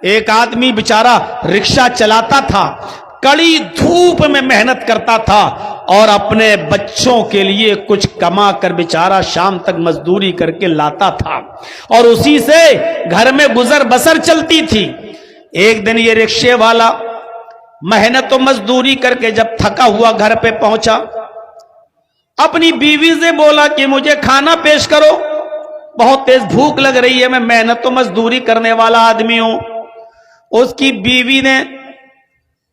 ایک آدمی بیچارہ رکشہ چلاتا تھا، کڑی دھوپ میں محنت کرتا تھا اور اپنے بچوں کے لیے کچھ کما کر بیچارہ شام تک مزدوری کر کے لاتا تھا اور اسی سے گھر میں گزر بسر چلتی تھی۔ ایک دن یہ رکشے والا محنت و مزدوری کر کے جب تھکا ہوا گھر پہ پہنچا، اپنی بیوی سے بولا کہ مجھے کھانا پیش کرو، بہت تیز بھوک لگ رہی ہے، میں محنت و مزدوری کرنے والا آدمی ہوں۔ اس کی بیوی نے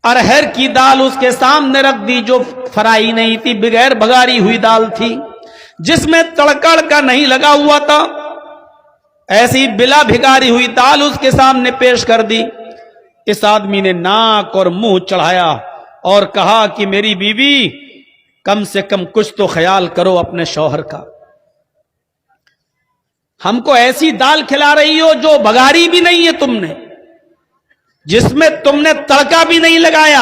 ارہر کی دال اس کے سامنے رکھ دی، جو فرائی نہیں تھی، بغیر بگاری ہوئی دال تھی، جس میں تڑکڑ کا نہیں لگا ہوا تھا، ایسی بلا بھگاری ہوئی دال اس کے سامنے پیش کر دی۔ اس آدمی نے ناک اور منہ چڑھایا اور کہا کہ میری بیوی کم سے کم کچھ تو خیال کرو اپنے شوہر کا، ہم کو ایسی دال کھلا رہی ہو جو بگاری بھی نہیں ہے تم نے، جس میں تم نے تڑکا بھی نہیں لگایا،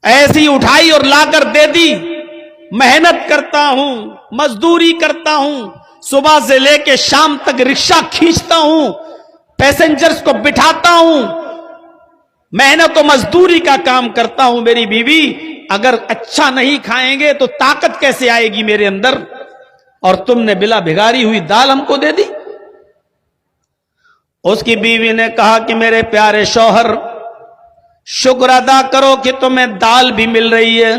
ایسی اٹھائی اور لا کر دے دی۔ محنت کرتا ہوں، مزدوری کرتا ہوں، صبح سے لے کے شام تک رکشہ کھینچتا ہوں، پیسنجرز کو بٹھاتا ہوں، محنت و مزدوری کا کام کرتا ہوں، میری بیوی اگر اچھا نہیں کھائیں گے تو طاقت کیسے آئے گی میرے اندر، اور تم نے بلا بھگاری ہوئی دال ہم کو دے دی۔ اس کی بیوی نے کہا کہ میرے پیارے شوہر، شکر ادا کرو کہ تمہیں دال بھی مل رہی ہے،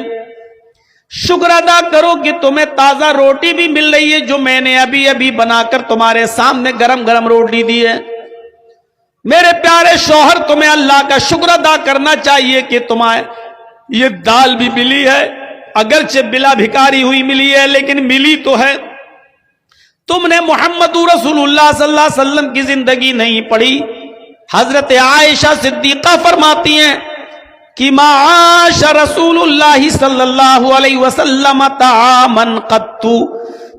شکر ادا کرو کہ تمہیں تازہ روٹی بھی مل رہی ہے، جو میں نے ابھی ابھی بنا کر تمہارے سامنے گرم گرم روٹی دی ہے۔ میرے پیارے شوہر، تمہیں اللہ کا شکر ادا کرنا چاہیے کہ تمہیں یہ دال بھی ملی ہے، اگرچہ بلا بھکاری ہوئی ملی ہے لیکن ملی تو ہے۔ تم نے محمد رسول اللہ صلی اللہ علیہ وسلم کی زندگی نہیں پڑھی۔ حضرت عائشہ صدیقہ فرماتی ہیں کہ ما عاش رسول اللہ صلی اللہ علیہ وسلم طعاما قط،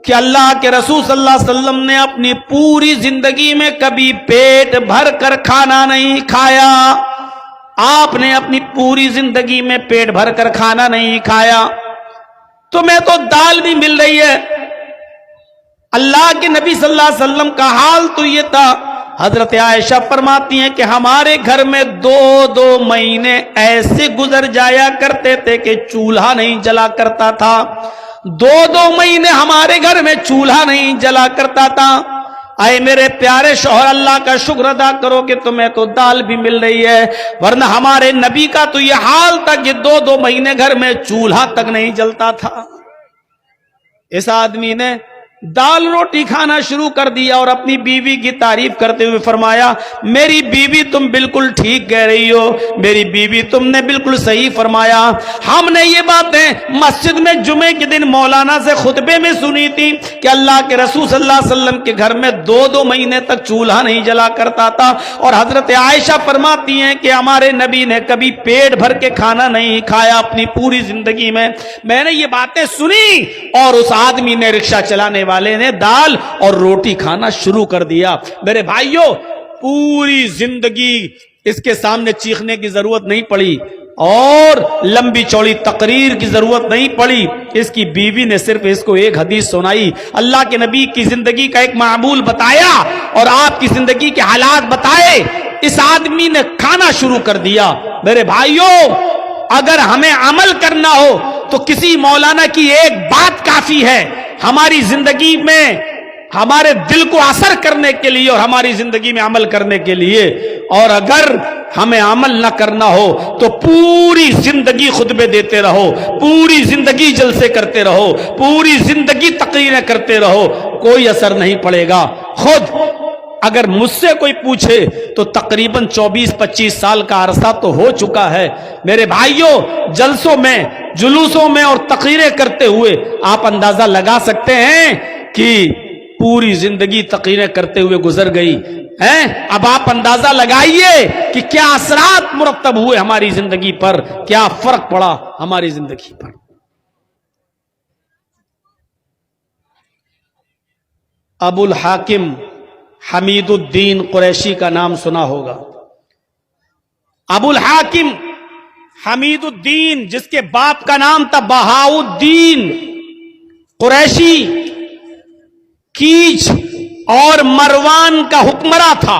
کہ اللہ کے رسول صلی اللہ علیہ وسلم نے اپنی پوری زندگی میں کبھی پیٹ بھر کر کھانا نہیں کھایا۔ آپ نے اپنی پوری زندگی میں پیٹ بھر کر کھانا نہیں کھایا، تمہیں تو دال بھی مل رہی ہے۔ اللہ کے نبی صلی اللہ علیہ وسلم کا حال تو یہ تھا، حضرت عائشہ فرماتی ہیں کہ ہمارے گھر میں دو مہینے ایسے گزر جایا کرتے تھے کہ چولہا نہیں جلا کرتا تھا، دو مہینے ہمارے گھر میں چولہا نہیں جلا کرتا تھا۔ اے میرے پیارے شوہر، اللہ کا شکر ادا کرو کہ تمہیں تو دال بھی مل رہی ہے، ورنہ ہمارے نبی کا تو یہ حال تھا کہ دو مہینے گھر میں چولہا تک نہیں جلتا تھا۔ اس آدمی نے دال روٹی کھانا شروع کر دیا اور اپنی بیوی کی تعریف کرتے ہوئے فرمایا، میری بیوی تم بالکل ٹھیک کہہ رہی ہو، میری بیوی تم نے بالکل صحیح فرمایا۔ ہم نے یہ باتیں مسجد میں جمعے کے دن مولانا سے خطبے میں سنی تھی کہ اللہ کے رسول صلی اللہ علیہ وسلم کے گھر میں دو مہینے تک چولہا نہیں جلا کرتا تھا، اور حضرت عائشہ فرماتی ہیں کہ ہمارے نبی نے کبھی پیٹ بھر کے کھانا نہیں کھایا اپنی پوری زندگی میں۔ میں نے یہ باتیں سنی اور اس آدمی نے، رکشہ چلانے والے نے، دال اور روٹی کھانا شروع کر دیا۔ میرے بھائیوں، پوری زندگی اس کے سامنے چیخنے کی ضرورت نہیں پڑی اور لمبی چوڑی تقریر کی ضرورت نہیں پڑی، اس کی بیوی نے صرف اس کو ایک حدیث سنائی، اللہ کے نبی کی زندگی کا ایک معمول بتایا اور آپ کی زندگی کے حالات بتائے، اس آدمی نے کھانا شروع کر دیا۔ میرے بھائیوں، اگر ہمیں عمل کرنا ہو تو کسی مولانا کی ایک بات کافی ہے ہماری زندگی میں، ہمارے دل کو اثر کرنے کے لیے اور ہماری زندگی میں عمل کرنے کے لیے، اور اگر ہمیں عمل نہ کرنا ہو تو پوری زندگی خطبے دیتے رہو، پوری زندگی جلسے کرتے رہو، پوری زندگی تقریریں کرتے رہو، کوئی اثر نہیں پڑے گا۔ خود اگر مجھ سے کوئی پوچھے تو تقریباً 24-25 سال کا عرصہ تو ہو چکا ہے۔ میرے بھائیوں، جلسوں میں، جلوسوں میں اور تقریریں کرتے ہوئے آپ اندازہ لگا سکتے ہیں کہ پوری زندگی تقریریں کرتے ہوئے گزر گئی ہیں۔ اب آپ اندازہ لگائیے کہ کیا اثرات مرتب ہوئے ہماری زندگی پر، کیا فرق پڑا ہماری زندگی پر۔ ابو الحاکم حمید الدین قریشی کا نام سنا ہوگا۔ ابو الحاکم حمید الدین، جس کے باپ کا نام تھا بہاؤالدین قریشی، کیچ اور مروان کا حکمراں تھا۔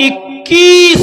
21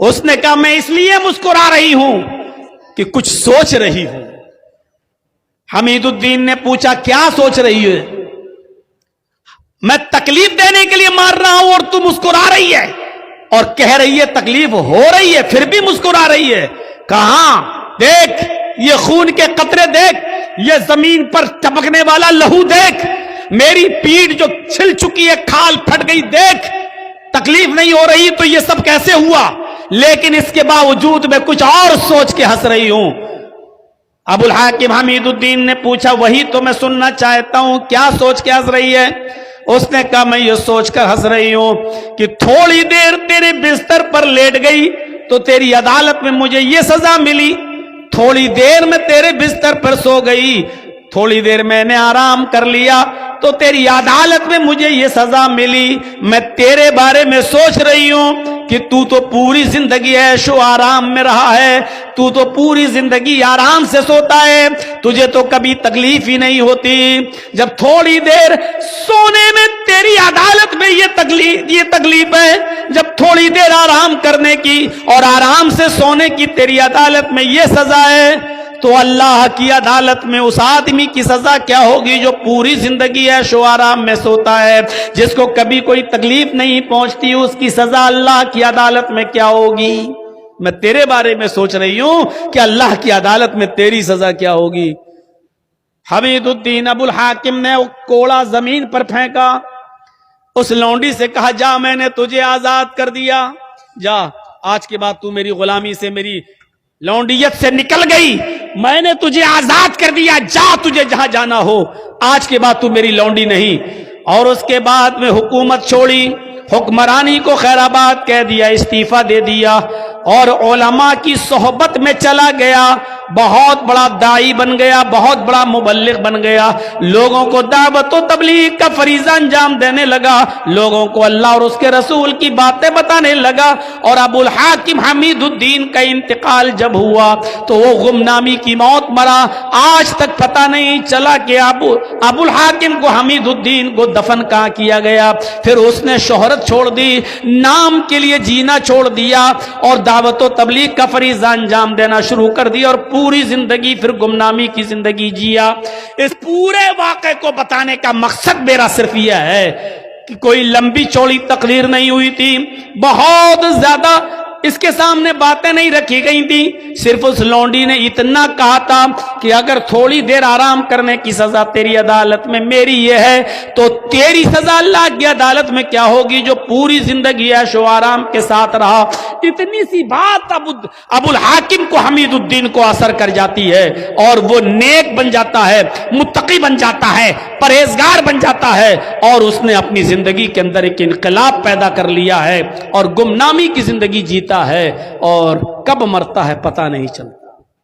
اس نے کہا میں اس لیے مسکرا رہی ہوں کہ کچھ سوچ رہی ہوں۔ حمید الدین نے پوچھا کیا سوچ رہی ہے؟ میں تکلیف دینے کے لیے مار رہا ہوں اور تو مسکرا رہی ہے، اور کہہ رہی ہے تکلیف ہو رہی ہے پھر بھی مسکرا رہی ہے۔ کہاں دیکھ یہ خون کے قطرے دیکھ، یہ زمین پر ٹپکنے والا لہو دیکھ، میری پیٹھ جو چھل چکی ہے، کھال پھٹ گئی دیکھ، تکلیف نہیں ہو رہی تو یہ سب کیسے ہوا؟ لیکن اس کے باوجود میں کچھ اور سوچ کے ہنس رہی ہوں۔ ابو الحاکم حمید الدین نے پوچھا وہی تو میں سننا چاہتا ہوں، کیا سوچ کے ہنس رہی ہے؟ اس نے کہا میں یہ سوچ کر ہنس رہی ہوں کہ تھوڑی دیر تیرے بستر پر لیٹ گئی تو تیری عدالت میں مجھے یہ سزا ملی، تھوڑی دیر میں تیرے بستر پر سو گئی، تھوڑی دیر میں نے آرام کر لیا تو تیری عدالت میں مجھے یہ سزا ملی۔ میں تیرے بارے میں سوچ رہی ہوں کہ تو پوری زندگی عیش و آرام میں رہا ہے، تو پوری زندگی آرام سے سوتا ہے، تجھے تو کبھی تکلیف ہی نہیں ہوتی۔ جب تھوڑی دیر سونے میں تیری عدالت میں یہ تکلیف ہے، جب تھوڑی دیر آرام کرنے کی اور آرام سے سونے کی تیری عدالت میں یہ سزا ہے، تو اللہ کی عدالت میں اس آدمی کی سزا کیا ہوگی جو پوری زندگی عیش و آرام میں سوتا ہے، جس کو کبھی کوئی تکلیف نہیں پہنچتی، اس کی سزا اللہ کی عدالت میں کیا ہوگی؟ میں تیرے بارے میں سوچ رہی ہوں کہ اللہ کی عدالت میں تیری سزا کیا ہوگی۔ حمید الدین ابو الحاکم نے کوڑا زمین پر پھینکا، اس لونڈی سے کہا جا میں نے تجھے آزاد کر دیا، جا آج کے بعد تو میری غلامی سے، میری لونڈیت سے نکل گئی، میں نے تجھے آزاد کر دیا، جا تجھے جہاں جانا ہو، آج کے بعد تو میری لونڈی نہیں۔ اور اس کے بعد میں حکومت چھوڑی، حکمرانی کو خیر آباد کہہ دیا، استعفیٰ دے دیا اور علماء کی صحبت میں چلا گیا، بہت بڑا داعی بن گیا، بہت بڑا مبلغ بن گیا، لوگوں کو دعوت و تبلیغ کا فریضہ انجام دینے لگا، لوگوں کو اللہ اور اس کے رسول کی باتیں بتانے لگا۔ اور ابو الحاکم حمید الدین کا انتقال جب ہوا تو وہ گمنامی کی موت مرا، آج تک پتہ نہیں چلا کہ ابو الحاکم کو حمید الدین کو دفن کہاں کیا گیا۔ پھر اس نے شہرت چھوڑ دی، نام کے لیے جینا چھوڑ دیا اور دعوت و تبلیغ کا فریضہ انجام دینا شروع کر دیا، اور پوری زندگی پھر گمنامی کی زندگی جیا۔ اس پورے واقعے کو بتانے کا مقصد میرا صرف یہ ہے کہ کوئی لمبی چوڑی تقریر نہیں ہوئی تھی، بہت زیادہ اس کے سامنے باتیں نہیں رکھی گئی تھی، صرف اس لونڈی نے اتنا کہا تھا کہ اگر تھوڑی دیر آرام کرنے کی سزا تیری عدالت میں میری یہ ہے تو تیری سزا اللہ کی عدالت میں کیا ہوگی جو پوری زندگی عیش و آرام کے ساتھ رہا۔ اتنی سی بات ابو الحاکم کو حمید الدین کو اثر کر جاتی ہے اور وہ نیک بن جاتا ہے، متقی بن جاتا ہے، پرہیزگار بن جاتا ہے، اور اس نے اپنی زندگی کے اندر ایک انقلاب پیدا کر لیا ہے اور گمنامی کی زندگی جیتا ہے، اور کب مرتا ہے پتہ نہیں چلتا۔